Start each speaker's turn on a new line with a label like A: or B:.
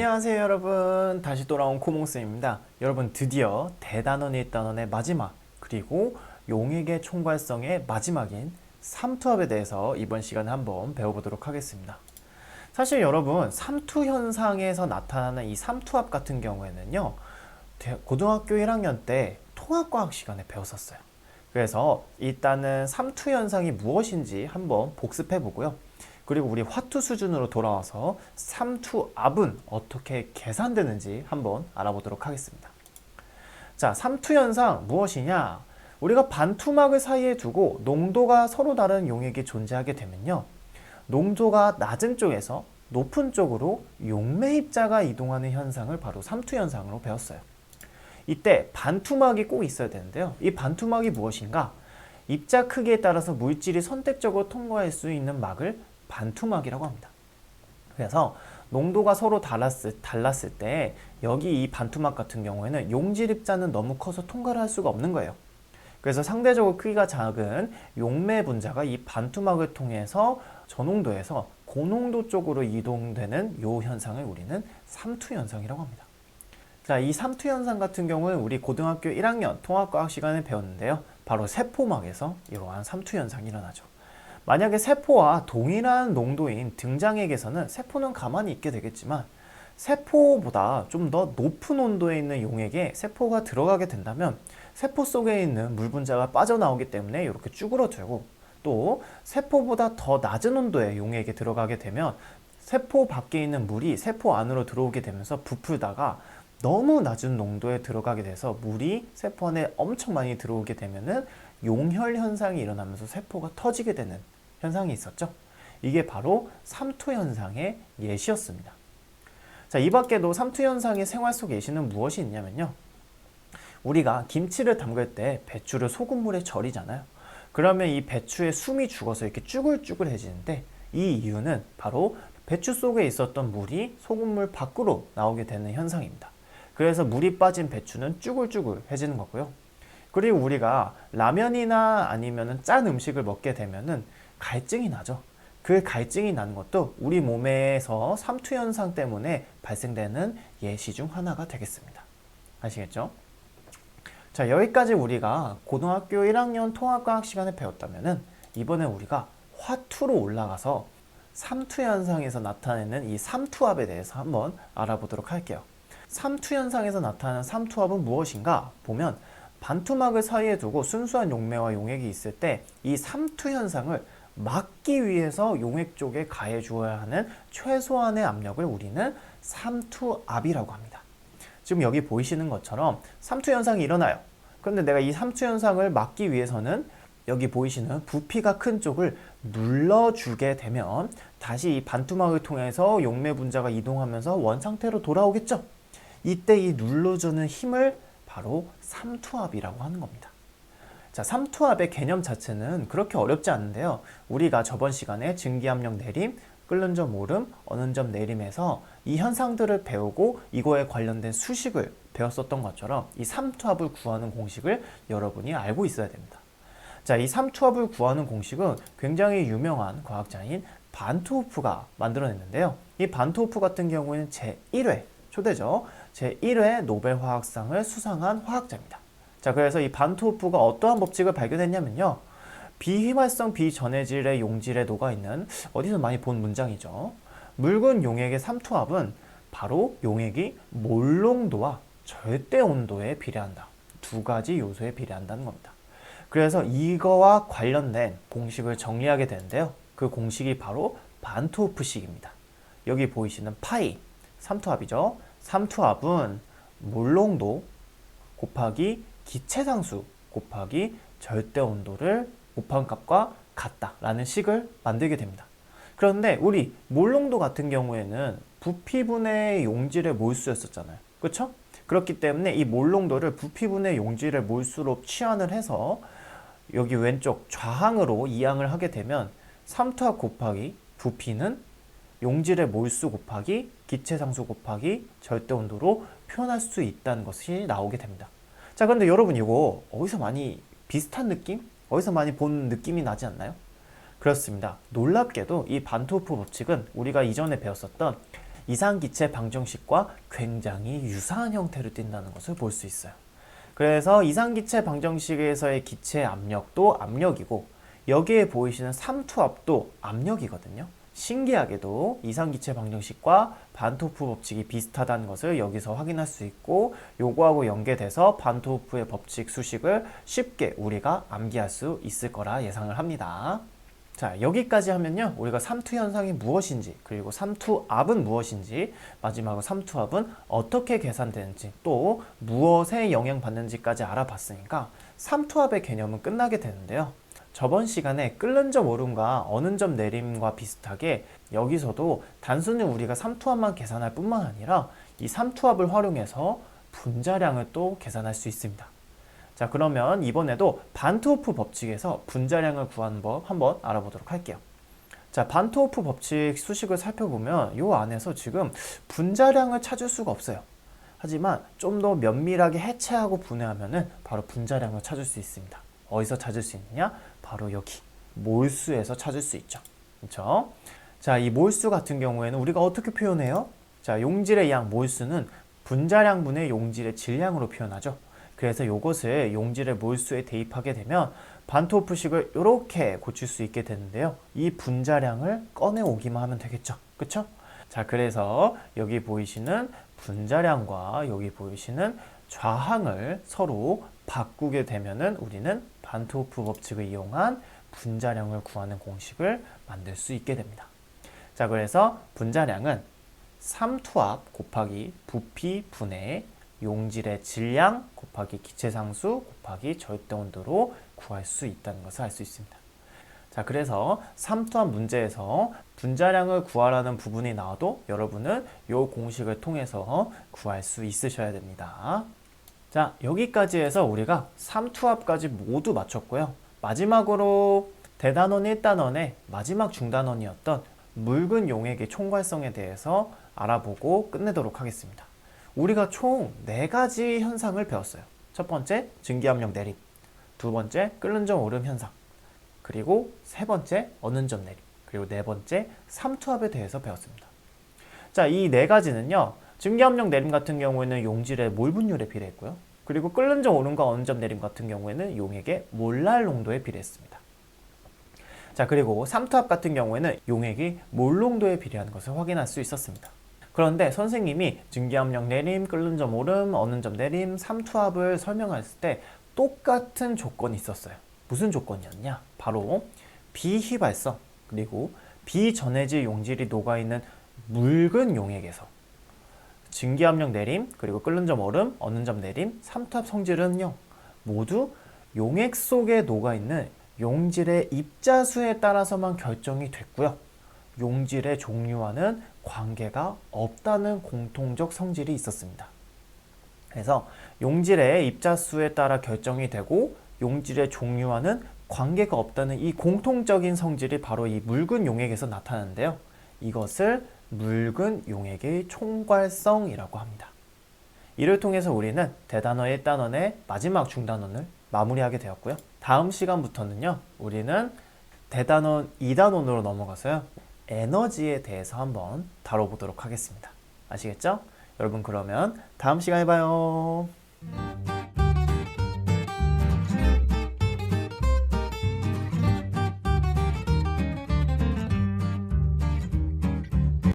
A: 안녕하세요 여러분, 다시 돌아온 코몽쌤입니다. 여러분, 드디어 대단원 1단원의 마지막, 그리고 용액의 총괄성의 마지막인 삼투압에 대해서 이번 시간에 한번 배워보도록 하겠습니다. 사실 여러분, 삼투 현상에서 나타나는 이 삼투압 같은 경우에는요, 고등학교 1학년 때 통합과학 시간에 배웠었어요. 그래서 일단은 삼투 현상이 무엇인지 한번 복습해 보고요. 그리고 우리 화투 수준으로 돌아와서 삼투압은 어떻게 계산되는지 한번 알아보도록 하겠습니다. 자, 삼투 현상 무엇이냐? 우리가 반투막을 사이에 두고 농도가 서로 다른 용액이 존재하게 되면요, 농도가 낮은 쪽에서 높은 쪽으로 용매 입자가 이동하는 현상을 바로 삼투 현상으로 배웠어요. 이때 반투막이 꼭 있어야 되는데요, 이 반투막이 무엇인가? 입자 크기에 따라서 물질이 선택적으로 통과할 수 있는 막을 반투막이라고 합니다. 그래서 농도가 서로 달랐을 때 여기 이 반투막 같은 경우에는 용질 입자는 너무 커서 통과를 할 수가 없는 거예요. 그래서 상대적으로 크기가 작은 용매 분자가 이 반투막을 통해서 저농도에서 고농도 쪽으로 이동되는 이 현상을 우리는 삼투 현상이라고 합니다. 자, 이 삼투 현상 같은 경우는 우리 고등학교 1학년 통합과학 시간에 배웠는데요, 바로 세포막에서 이러한 삼투 현상이 일어나죠. 만약에 세포와 동일한 농도인 등장액에서는 세포는 가만히 있게 되겠지만, 세포보다 좀 더 높은 온도에 있는 용액에 세포가 들어가게 된다면 세포 속에 있는 물 분자가 빠져나오기 때문에 이렇게 쭈그러들고, 또 세포보다 더 낮은 온도의 용액에 들어가게 되면 세포 밖에 있는 물이 세포 안으로 들어오게 되면서 부풀다가 너무 낮은 농도에 들어가게 돼서 물이 세포 안에 엄청 많이 들어오게 되면은 용혈 현상이 일어나면서 세포가 터지게 되는 현상이 있었죠. 이게 바로 삼투 현상의 예시였습니다. 자, 이 밖에도 삼투 현상의 생활 속 예시는 무엇이 있냐면요, 우리가 김치를 담글 때 배추를 소금물에 절이잖아요. 그러면 이 배추의 숨이 죽어서 이렇게 쭈글쭈글해지는데, 이 이유는 바로 배추 속에 있었던 물이 소금물 밖으로 나오게 되는 현상입니다. 그래서 물이 빠진 배추는 쭈글쭈글해지는 거고요. 그리고 우리가 라면이나 아니면 짠 음식을 먹게 되면은 갈증이 나죠. 그 갈증이 나는 것도 우리 몸에서 삼투 현상 때문에 발생되는 예시 중 하나가 되겠습니다. 아시겠죠? 자, 여기까지 우리가 고등학교 1학년 통합과학 시간에 배웠다면은, 이번에 우리가 화투로 올라가서 삼투 현상에서 나타내는 이 삼투압에 대해서 한번 알아보도록 할게요. 삼투 현상에서 나타나는 삼투압은 무엇인가 보면, 반투막을 사이에 두고 순수한 용매와 용액이 있을 때 이 삼투 현상을 막기 위해서 용액 쪽에 가해 주어야 하는 최소한의 압력을 우리는 삼투압이라고 합니다. 지금 여기 보이시는 것처럼 삼투 현상이 일어나요. 그런데 내가 이 삼투 현상을 막기 위해서는 여기 보이시는 부피가 큰 쪽을 눌러주게 되면 다시 이 반투막을 통해서 용매 분자가 이동하면서 원상태로 돌아오겠죠. 이때 이 눌러주는 힘을 바로 삼투압이라고 하는 겁니다. 자, 삼투압의 개념 자체는 그렇게 어렵지 않은데요, 우리가 저번 시간에 증기압력 내림, 끓는 점 오름, 어는 점 내림에서 이 현상들을 배우고 이거에 관련된 수식을 배웠었던 것처럼 이 삼투압을 구하는 공식을 여러분이 알고 있어야 됩니다. 자, 이 삼투압을 구하는 공식은 굉장히 유명한 과학자인 반트호프가 만들어냈는데요, 이 반트호프 같은 경우에는 제1회 초대죠. 제1회 노벨 화학상을 수상한 화학자입니다. 자, 그래서 이 반트호프가 어떠한 법칙을 발견했냐면요, 비휘발성 비전해질의 용질에 녹아있는, 어디서 많이 본 문장이죠, 묽은 용액의 삼투압은 바로 용액이 몰농도와 절대 온도에 비례한다, 두 가지 요소에 비례한다는 겁니다. 그래서 이거와 관련된 공식을 정리하게 되는데요, 그 공식이 바로 반트호프식입니다. 여기 보이시는 파이, 삼투압이죠. 삼투압은 몰농도 곱하기 기체상수 곱하기 절대온도를 곱한 값과 같다라는 식을 만들게 됩니다. 그런데 우리 몰농도 같은 경우에는 부피분의 용질의 몰수였었잖아요. 그렇죠? 그렇기 때문에 이 몰농도를 부피분의 용질의 몰수로 치환을 해서 여기 왼쪽 좌항으로 이항을 하게 되면 삼투압 곱하기 부피는 용질의 몰수 곱하기 기체상수 곱하기 절대온도로 표현할 수 있다는 것이 나오게 됩니다. 자, 그런데 여러분, 이거 어디서 많이 비슷한 느낌? 어디서 많이 본 느낌이 나지 않나요? 그렇습니다. 놀랍게도 이 반트호프 법칙은 우리가 이전에 배웠었던 이상기체 방정식과 굉장히 유사한 형태로 띈다는 것을 볼 수 있어요. 그래서 이상기체 방정식에서의 기체 압력도 압력이고 여기에 보이시는 삼투압도 압력이거든요. 신기하게도 이상기체 방정식과 반트호프 법칙이 비슷하다는 것을 여기서 확인할 수 있고 요거하고 연계돼서 반트호프의 법칙 수식을 쉽게 우리가 암기할 수 있을 거라 예상을 합니다. 자, 여기까지 하면요, 우리가 삼투 현상이 무엇인지, 그리고 삼투압은 무엇인지, 마지막으로 삼투압은 어떻게 계산되는지, 또 무엇에 영향받는지까지 알아봤으니까 삼투압의 개념은 끝나게 되는데요. 저번 시간에 끓는 점 오름과 어는 점 내림과 비슷하게 여기서도 단순히 우리가 삼투압만 계산할 뿐만 아니라 이 삼투압을 활용해서 분자량을 또 계산할 수 있습니다. 자, 그러면 이번에도 반트호프 법칙에서 분자량을 구하는 법 한번 알아보도록 할게요. 자, 반트호프 법칙 수식을 살펴보면 이 안에서 지금 분자량을 찾을 수가 없어요. 하지만 좀 더 면밀하게 해체하고 분해하면은 바로 분자량을 찾을 수 있습니다. 어디서 찾을 수 있느냐? 바로 여기 몰수에서 찾을 수 있죠. 그렇죠? 자, 이 몰수 같은 경우에는 우리가 어떻게 표현해요? 자, 용질의 양 몰수는 분자량분의 용질의 질량으로 표현하죠. 그래서 이것을 용질의 몰수에 대입하게 되면 반트호프식을 이렇게 고칠 수 있게 되는데요. 이 분자량을 꺼내오기만 하면 되겠죠. 그쵸? 자, 그래서 여기 보이시는 분자량과 여기 보이시는 좌항을 서로 바꾸게 되면은 우리는 반트호프 법칙을 이용한 분자량을 구하는 공식을 만들 수 있게 됩니다. 자, 그래서 분자량은 삼투압 곱하기 부피 분해 용질의 질량 곱하기 기체상수 곱하기 절대온도로 구할 수 있다는 것을 알 수 있습니다. 자, 그래서 삼투압 문제에서 분자량을 구하라는 부분이 나와도 여러분은 이 공식을 통해서 구할 수 있으셔야 됩니다. 자, 여기까지 해서 우리가 삼투압까지 모두 마쳤고요. 마지막으로 대단원 1단원의 마지막 중단원이었던 묽은 용액의 총괄성에 대해서 알아보고 끝내도록 하겠습니다. 우리가 총 4가지 현상을 배웠어요. 첫 번째, 증기압력 내림. 두 번째, 끓는 점 오름 현상. 그리고 세 번째, 어는 점 내림. 그리고 네 번째, 삼투압에 대해서 배웠습니다. 자, 이 4가지는요. 증기압력 내림 같은 경우에는 용질의 몰 분율에 비례했고요. 그리고 끓는 점 오름과 어는 점 내림 같은 경우에는 용액의 몰랄 농도에 비례했습니다. 자, 그리고 삼투압 같은 경우에는 용액이 몰 농도에 비례하는 것을 확인할 수 있었습니다. 그런데 선생님이 증기압력 내림, 끓는 점 오름, 어는 점 내림, 삼투압을 설명했을 때 똑같은 조건이 있었어요. 무슨 조건이었냐? 바로 비휘발성 그리고 비전해질 용질이 녹아있는 묽은 용액에서 증기압력 내림, 그리고 끓는 점 오름, 어는 점 내림, 삼투압 성질은요 모두 용액 속에 녹아있는 용질의 입자수에 따라서만 결정이 됐고요. 용질의 종류와는 관계가 없다는 공통적 성질이 있었습니다. 그래서 용질의 입자수에 따라 결정이 되고 용질의 종류와는 관계가 없다는 이 공통적인 성질이 바로 이 묽은 용액에서 나타나는데요. 이것을 묽은 용액의 총괄성이라고 합니다. 이를 통해서 우리는 대단원 1단원의 마지막 중단원을 마무리하게 되었고요. 다음 시간부터는요. 우리는 대단원 2단원으로 넘어가서요. 에너지에 대해서 한번 다뤄보도록 하겠습니다. 아시겠죠? 여러분 그러면 다음 시간에 봐요.